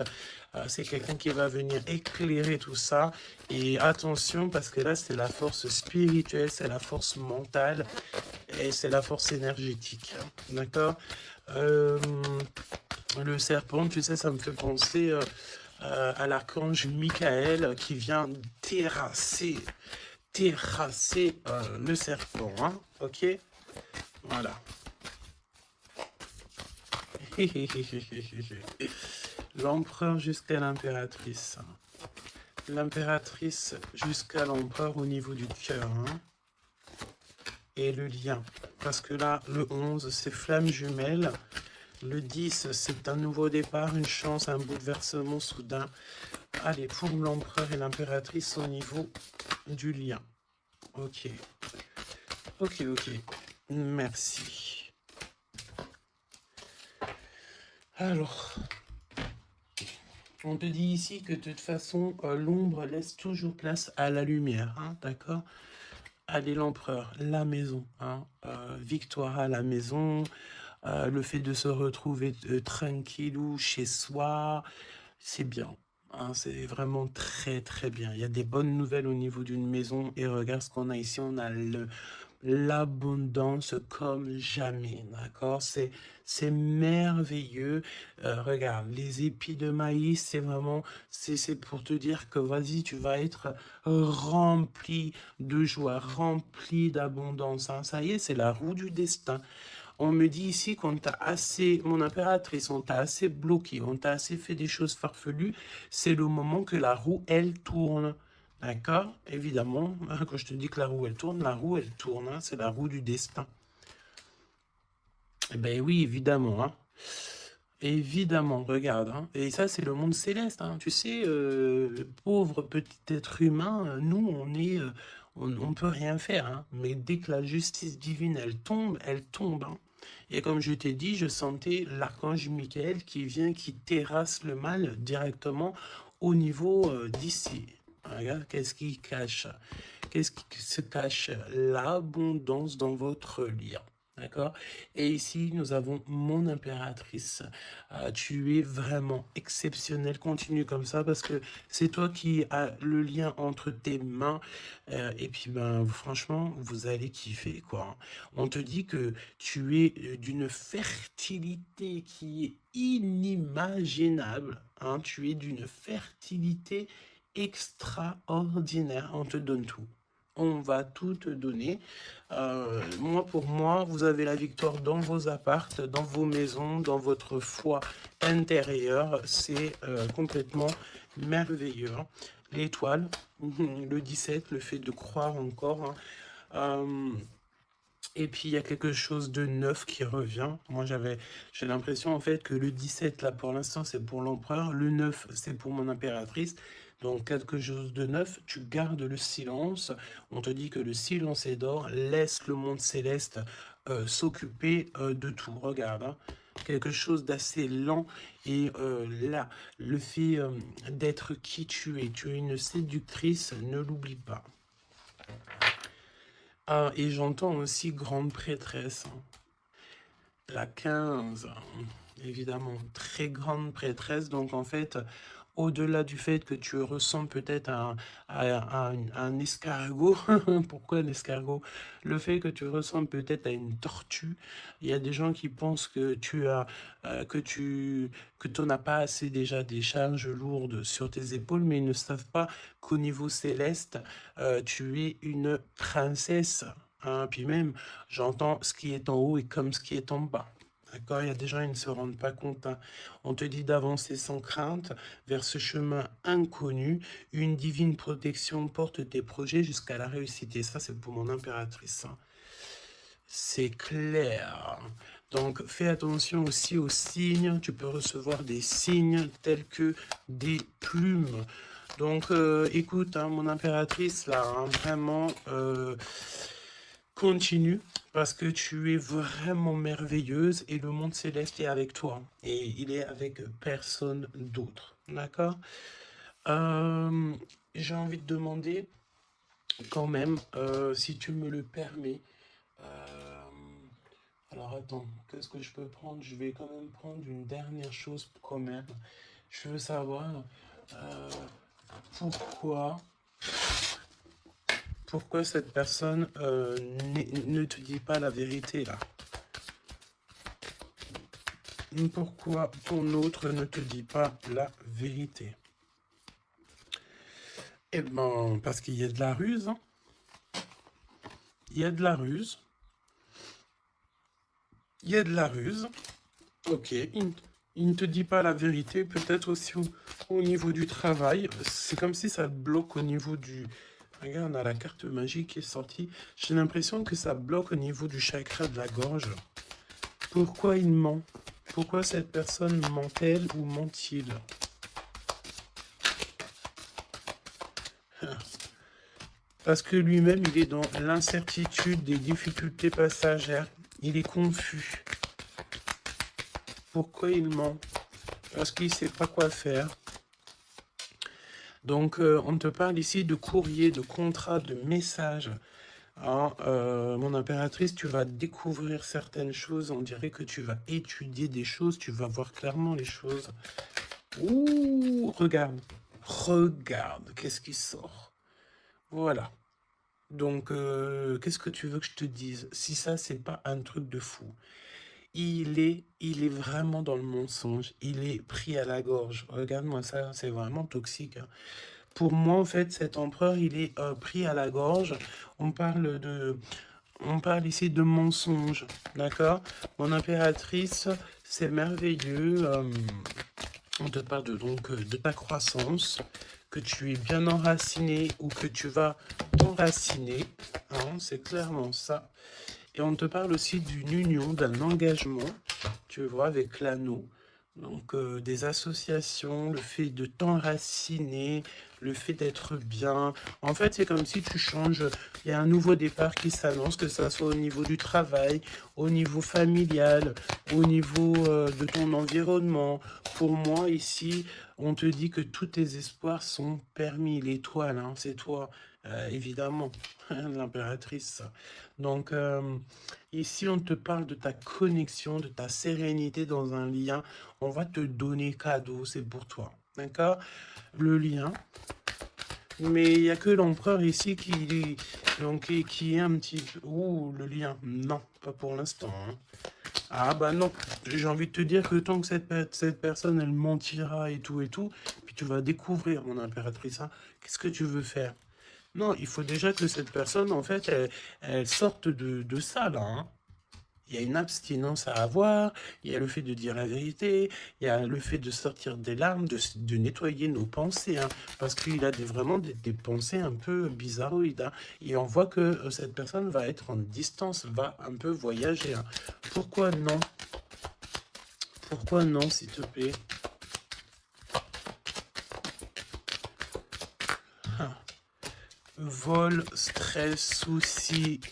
C'est quelqu'un qui va venir éclairer tout ça. Et attention, parce que là, c'est la force spirituelle, c'est la force mentale et c'est la force énergétique. D'accord? Le serpent, tu sais, ça me fait penser à l'archange Michael qui vient terrasser le serpent. Hein? Ok? Voilà. L'empereur jusqu'à l'impératrice. L'impératrice jusqu'à l'empereur au niveau du cœur. Hein? Et le lien. Parce que là, le 11, c'est flamme jumelle. Le 10, c'est un nouveau départ, une chance, un bouleversement soudain. Allez, pour l'empereur et l'impératrice au niveau du lien. Ok. Ok, ok. Merci. Alors, on te dit ici que de toute façon, l'ombre laisse toujours place à la lumière. Hein, d'accord? Allez, l'empereur, la maison. Hein, victoire à la maison. Le fait de se retrouver tranquillou chez soi, c'est bien. Hein, c'est vraiment très très bien. Il y a des bonnes nouvelles au niveau d'une maison. Et regarde ce qu'on a ici. On a l'abondance comme jamais. D'accord? C'est merveilleux. Regarde, les épis de maïs, c'est vraiment, c'est pour te dire que vas-y, tu vas être rempli de joie, rempli d'abondance. Hein. Ça y est, c'est la roue du destin. On me dit ici qu'on t'a assez, mon impératrice, on t'a assez bloqué, on t'a assez fait des choses farfelues. C'est le moment que la roue, elle tourne. D'accord? Évidemment, hein, quand je te dis que la roue, elle tourne, hein, c'est la roue du destin. Eh ben oui, évidemment. Hein. Évidemment, regarde. Hein. Et ça, c'est le monde céleste. Hein. Tu sais, pauvre petit être humain, nous, on est... on peut rien faire. Hein. Mais dès que la justice divine, elle tombe, elle tombe. Hein. Et comme je t'ai dit, je sentais l'archange Michael qui vient, qui terrasse le mal directement au niveau d'ici. Regarde, qu'est-ce qui cache? Qu'est-ce qui se cache? L'abondance dans votre lien. D'accord? Et ici, nous avons mon impératrice. Tu es vraiment exceptionnel. Continue comme ça parce que c'est toi qui as le lien entre tes mains. Et puis, ben, franchement, vous allez kiffer, quoi. On te dit que tu es d'une fertilité qui est inimaginable. Hein? Tu es d'une fertilité extraordinaire. On te donne tout. On va tout te donner. Moi, pour moi, vous avez la victoire dans vos appartes, dans vos maisons, dans votre foi intérieure. C'est complètement merveilleux. Hein. L'étoile, le 17, le fait de croire encore. Hein. Et puis, il y a quelque chose de neuf qui revient. Moi, j'ai l'impression, en fait, que le 17, là, pour l'instant, c'est pour l'empereur. Le 9, c'est pour mon impératrice. Donc, quelque chose de neuf, tu gardes le silence. On te dit que le silence est d'or. Laisse le monde céleste s'occuper de tout. Regarde, hein. Quelque chose d'assez lent. Et là, le fait d'être qui tu es une séductrice, ne l'oublie pas. Ah, et j'entends aussi grande prêtresse. Hein. La 15, évidemment, très grande prêtresse. Donc, en fait, au-delà du fait que tu ressens peut-être un escargot, pourquoi un escargot? Le fait que tu ressens peut-être à une tortue. Il y a des gens qui pensent que tu n'as pas assez déjà des charges lourdes sur tes épaules, mais ils ne savent pas qu'au niveau céleste, tu es une princesse. Hein. Puis même, j'entends ce qui est en haut et comme ce qui est en bas. D'accord, il y a des gens, ils ne se rendent pas compte. Hein. On te dit d'avancer sans crainte vers ce chemin inconnu. Une divine protection porte tes projets jusqu'à la réussite. Et ça, c'est pour mon impératrice. Hein. C'est clair. Donc, fais attention aussi aux signes. Tu peux recevoir des signes tels que des plumes. Donc, écoute, hein, mon impératrice, là, hein, vraiment... Continue, parce que tu es vraiment merveilleuse et le monde céleste est avec toi. Et il est avec personne d'autre. D'accord? Euh, j'ai envie de demander quand même, si tu me le permets. euh, alors attends, qu'est-ce que je peux prendre? Je vais quand même prendre une dernière chose quand même. Je veux savoir euh, pourquoi, pourquoi cette personne ne te dit pas la vérité là. Pourquoi ton autre ne te dit pas la vérité? Eh ben, parce qu'il y a de la ruse. Hein. Il y a de la ruse. Il y a de la ruse. Ok, il ne te dit pas la vérité, peut-être aussi au niveau du travail. C'est comme si ça te bloque au niveau du... Regarde, on a la carte magique qui est sortie. J'ai l'impression que ça bloque au niveau du chakra de la gorge. Pourquoi il ment? Pourquoi cette personne ment-elle ou ment-il? Parce que lui-même, il est dans l'incertitude des difficultés passagères. Il est confus. Pourquoi il ment? Parce qu'il ne sait pas quoi faire. Donc, on te parle ici de courrier, de contrat, de message. Hein, mon impératrice, tu vas découvrir certaines choses. On dirait que tu vas étudier des choses. Tu vas voir clairement les choses. Ouh, regarde. Regarde, qu'est-ce qui sort? Voilà. Donc, qu'est-ce que tu veux que je te dise? Si ça, c'est pas un truc de fou. Il est vraiment dans le mensonge. Il est pris à la gorge. Regarde-moi ça, c'est vraiment toxique. Hein. Pour moi, en fait, cet empereur, il est pris à la gorge. On parle ici de mensonge, d'accord? Mon impératrice, c'est merveilleux. On te parle de ta croissance, que tu es bien enraciné ou que tu vas t'enraciner. Hein, c'est clairement ça. Et on te parle aussi d'une union, d'un engagement, tu vois, avec l'anneau. Donc, des associations, le fait de t'enraciner, le fait d'être bien. En fait, c'est comme si tu changes. Il y a un nouveau départ qui s'annonce, que ça soit au niveau du travail, au niveau familial, au niveau de ton environnement. Pour moi, ici, on te dit que tous tes espoirs sont permis. L'étoile, hein, c'est toi, évidemment, l'impératrice. Donc, ici, on te parle de ta connexion, de ta sérénité dans un lien. On va te donner cadeau, c'est pour toi. D'accord? Le lien. Mais il n'y a que l'empereur ici qui est un petit peu... Ouh, le lien. Non, pas pour l'instant. Hein. Ah bah non, j'ai envie de te dire que tant que cette personne, elle mentira et tout, puis tu vas découvrir, mon impératrice, hein, qu'est-ce que tu veux faire? Non, il faut déjà que cette personne, en fait, elle sorte de ça, là. Hein. Il y a une abstinence à avoir, il y a le fait de dire la vérité, il y a le fait de sortir des larmes, de nettoyer nos pensées, hein, parce qu'il a vraiment des pensées un peu bizarroïdes. Hein, et on voit que cette personne va être en distance, va un peu voyager. Hein. Pourquoi non? Pourquoi non, s'il te plaît? Ah. Vol, stress, soucis.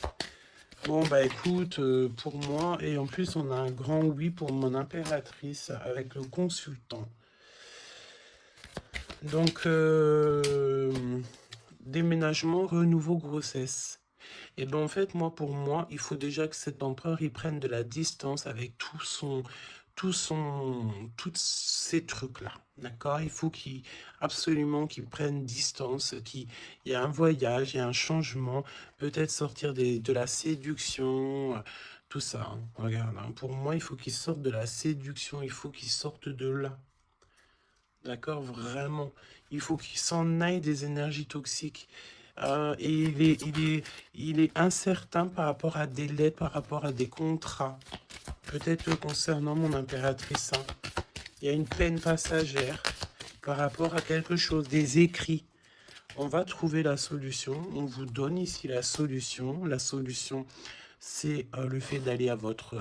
Bon, bah écoute, pour moi, et en plus, on a un grand oui pour mon impératrice avec le consultant. Donc, déménagement, renouveau, grossesse. Et ben en fait, pour moi, il faut déjà que cet empereur, il prenne de la distance avec tous ces trucs-là. D'accord? Il faut absolument qu'il prenne distance, il y a un voyage, il y a un changement, peut-être sortir de la séduction, tout ça. Hein. Regarde, hein, pour moi, il faut qu'il sorte de la séduction, il faut qu'il sorte de là. D'accord? Vraiment. Il faut qu'il s'en aille des énergies toxiques. Et il est incertain par rapport à des lettres, par rapport à des contrats. Peut-être concernant mon impératrice. Hein. Il y a une peine passagère par rapport à quelque chose, des écrits. On va trouver la solution. On vous donne ici la solution. La solution, c'est le fait d'aller à votre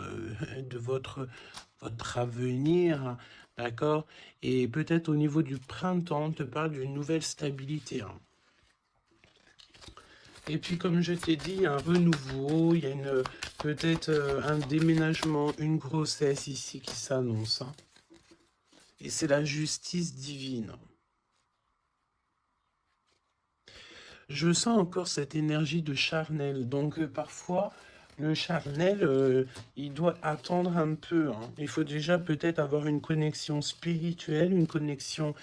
avenir, d'accord? Et peut-être au niveau du printemps, on te parle d'une nouvelle stabilité. Hein. Et puis, comme je t'ai dit, un renouveau, il y a peut-être un déménagement, une grossesse ici qui s'annonce. Hein. Et c'est la justice divine. Je sens encore cette énergie de charnel. Donc, parfois, le charnel, il doit attendre un peu. Hein. Il faut déjà peut-être avoir une connexion spirituelle, une connexion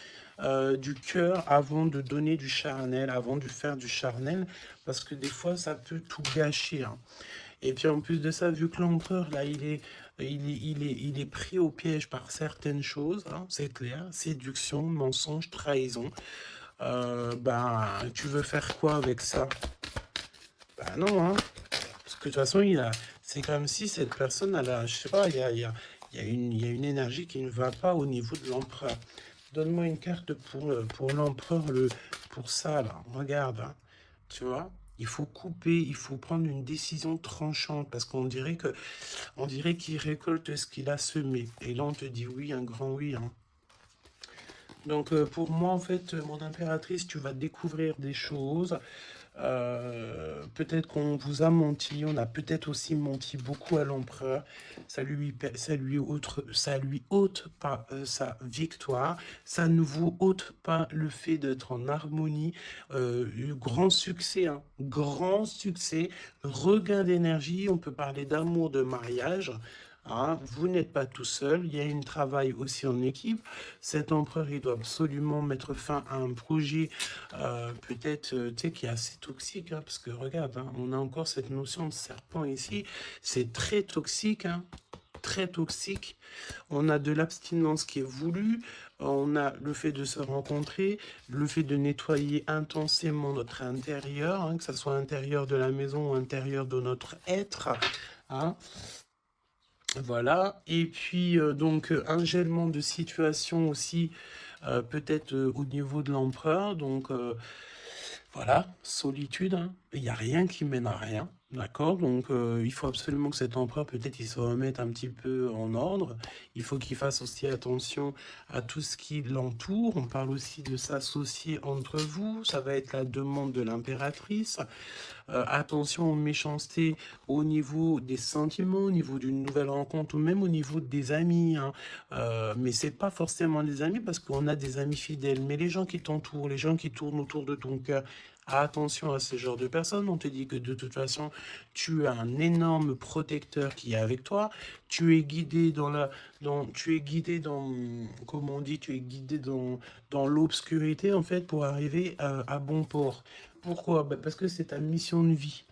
du cœur avant de donner du charnel, avant de faire du charnel, parce que des fois, ça peut tout gâcher. Hein. Et puis, en plus de ça, vu que l'empereur, là, il est pris au piège par certaines choses, hein, c'est clair, séduction, mensonge, trahison. Tu veux faire quoi avec ça? Bah non, hein. Parce que de toute façon, c'est comme si cette personne, je sais pas, il y a une énergie qui ne va pas au niveau de l'empereur. Donne-moi une carte pour l'empereur, pour ça, là. Regarde, hein. Tu vois? Il faut couper, il faut prendre une décision tranchante, parce on dirait qu'il récolte ce qu'il a semé. Et là, on te dit oui, un grand oui, hein. Donc pour moi, en fait, mon impératrice, tu vas découvrir des choses. Peut-être qu'on vous a menti, on a peut-être aussi menti beaucoup à l'empereur. Ça lui ôte pas sa victoire. Ça ne vous ôte pas le fait d'être en harmonie. Grand succès, hein, grand succès. Regain d'énergie. On peut parler d'amour, de mariage. Hein, vous n'êtes pas tout seul, il y a un travail aussi en équipe. Cet empereur, il doit absolument mettre fin à un projet, peut-être, tu sais, qui est assez toxique, hein, parce que regarde, hein, on a encore cette notion de serpent ici, c'est très toxique, hein, très toxique. On a de l'abstinence qui est voulue, on a le fait de se rencontrer, le fait de nettoyer intensément notre intérieur, hein, que ce soit intérieur de la maison ou intérieur de notre être, hein. Voilà, et puis donc un gèlement de situation aussi, peut-être au niveau de l'empereur, donc voilà, solitude, hein. Il n'y a rien qui mène à rien, d'accord? Donc il faut absolument que cet empereur, peut-être, il se remette un petit peu en ordre. Il faut qu'il fasse aussi attention à tout ce qui l'entoure. On parle aussi de s'associer entre vous. Ça va être la demande de l'impératrice. Attention aux méchancetés au niveau des sentiments, au niveau d'une nouvelle rencontre ou même au niveau des amis. Hein. Mais c'est pas forcément des amis parce qu'on a des amis fidèles. Mais les gens qui t'entourent, les gens qui tournent autour de ton cœur, attention à ce genre de personnes. On te dit que de toute façon, tu as un énorme protecteur qui est avec toi. Tu es guidé comment on dit, tu es guidé dans l'obscurité en fait pour arriver à bon port. Pourquoi? Parce que c'est ta mission de vie.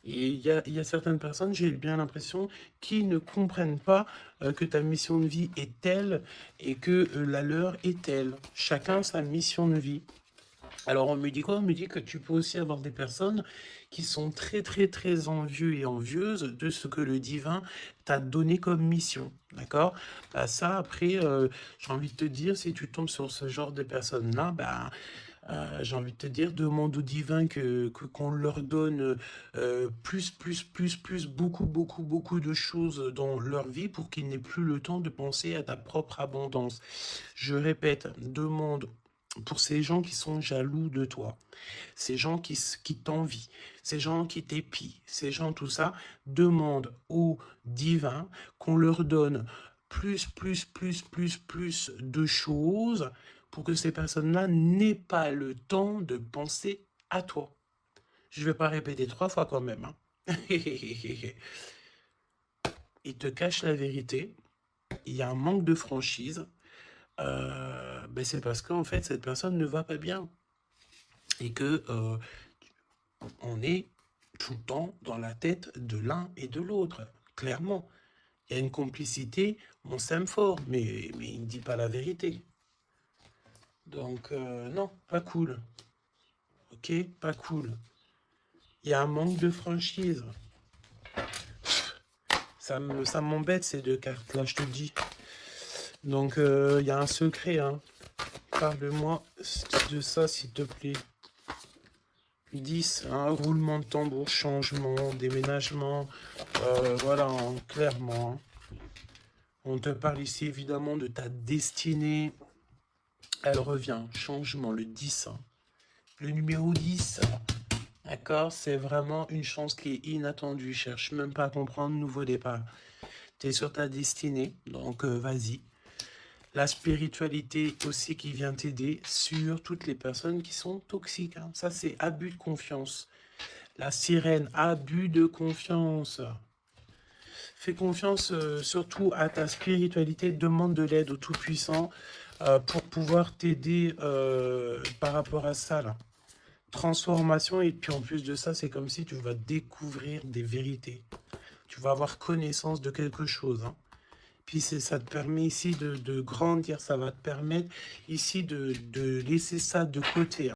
Et il y a certaines personnes, j'ai bien l'impression, qui ne comprennent pas que ta mission de vie est telle et que la leur est telle. Chacun sa mission de vie. Alors on me dit quoi? On me dit que tu peux aussi avoir des personnes qui sont très très très envieux et envieuses de ce que le divin t'a donné comme mission. D'accord? Ça après, j'ai envie de te dire, si tu tombes sur ce genre de personnes-là, j'ai envie de te dire, demande au divin qu'on leur donne beaucoup, beaucoup, beaucoup de choses dans leur vie pour qu'ils n'aient plus le temps de penser à ta propre abondance. Je répète, demande pour ces gens qui sont jaloux de toi, ces gens qui t'envient, ces gens qui t'épient, ces gens, tout ça, demande au divin qu'on leur donne plus de choses pour que ces personnes-là n'aient pas le temps de penser à toi. Je ne vais pas répéter 3 fois quand même. Hein. Il te cache la vérité. Il y a un manque de franchise. C'est parce qu'en fait, cette personne ne va pas bien. Et que on est tout le temps dans la tête de l'un et de l'autre. Clairement. Il y a une complicité, on s'aime fort, mais il ne dit pas la vérité. Donc, non, pas cool. Ok, pas cool. Il y a un manque de franchise. Ça m'embête ces deux cartes-là, je te dis. Donc, il y a un secret. Hein. Parle-moi de ça, s'il te plaît. 10, hein, roulement de tambour, changement, déménagement. Voilà, hein, clairement. Hein. On te parle ici évidemment de ta destinée. Elle revient, changement, le 10. Hein. Le numéro 10. D'accord. d'accord? C'est vraiment une chance qui est inattendue. Cherche même pas à comprendre, nouveau départ. Tu es sur ta destinée, donc vas-y. La spiritualité aussi qui vient t'aider sur toutes les personnes qui sont toxiques, hein. Ça, c'est abus de confiance. La sirène, abus de confiance. Fais confiance surtout à ta spiritualité, demande de l'aide au Tout-Puissant pour pouvoir t'aider par rapport à ça, là. Transformation, et puis en plus de ça, c'est comme si tu vas découvrir des vérités. Tu vas avoir connaissance de quelque chose, hein. Puis ça te permet ici de grandir, ça va te permettre ici de laisser ça de côté, hein.